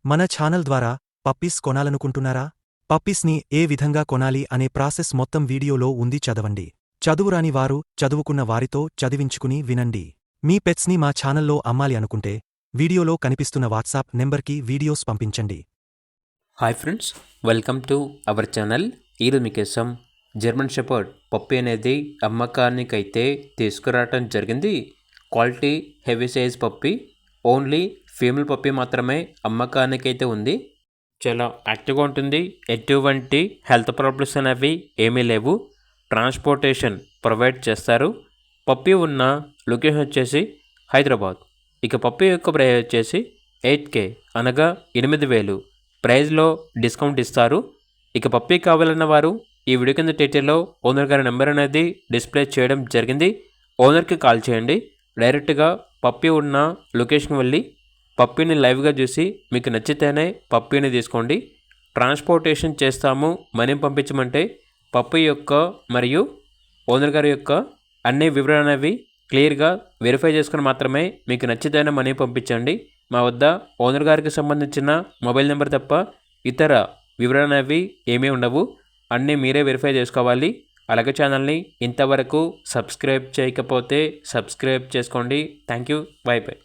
మన ఛానల్ ద్వారా పప్పీస్ కొనాలనుకుంటున్నారా? పప్పీస్ని ఏ విధంగా కొనాలి అనే ప్రాసెస్ మొత్తం వీడియోలో ఉంది, చదవండి. చదువురాని వారు చదువుకున్న వారితో చదివించుకుని వినండి. మీ పెట్స్ని మా ఛానల్లో అమ్మాలి అనుకుంటే వీడియోలో కనిపిస్తున్న వాట్సాప్ నెంబర్కి వీడియోస్ పంపించండి. Hi friends, welcome to our channel. ఈరోజు మీకోసం జర్మన్ షెపర్డ్ పప్పీ అనేది అమ్మకానికైతే తీసుకురావటం జరిగింది. Quality heavy size puppy, only female puppy మాత్రమే అమ్మకానికైతే ఉంది. చాలా యాక్టివ్గా ఉంటుంది, ఎటువంటి హెల్త్ ప్రాబ్లమ్స్ అనేవి ఏమీ లేవు. ట్రాన్స్పోర్టేషన్ ప్రొవైడ్ చేస్తారు. పప్పీ ఉన్న లొకేషన్ వచ్చేసి హైదరాబాద్. ఇక పప్పీ యొక్క ప్రైస్ వచ్చేసి 8K అనగా 8,000 ప్రైజ్లో డిస్కౌంట్ ఇస్తారు. ఇక పప్పీ కావాలన్న వారు ఈ వీడియో కింద టైటిల్లో ఓనర్ గారి నెంబర్ అనేది డిస్ప్లే చేయడం జరిగింది. ఓనర్కి కాల్ చేయండి. డైరెక్ట్గా పప్పీ ఉన్న లొకేషన్కి వెళ్ళి పప్పీని లైవ్గా చూసి మీకు నచ్చితేనే పప్పీని తీసుకోండి. ట్రాన్స్పోర్టేషన్ చేస్తాము, మనీ పంపించమంటే పప్పీ యొక్క మరియు ఓనర్ గారి యొక్క అన్ని వివరాలు అనేవి క్లియర్గా వెరిఫై చేసుకుని మాత్రమే మీకు నచ్చితేనే మనీ పంపించండి. మా వద్ద ఓనర్ గారికి సంబంధించిన మొబైల్ నెంబర్ తప్ప ఇతర వివరాలు అనేవి ఏమీ ఉండవు. అన్నీ మీరే వెరిఫై చేసుకోవాలి. అలాగే ఛానల్ని ఇంతవరకు సబ్స్క్రైబ్ చేయకపోతే సబ్స్క్రైబ్ చేసుకోండి. Thank you. By by.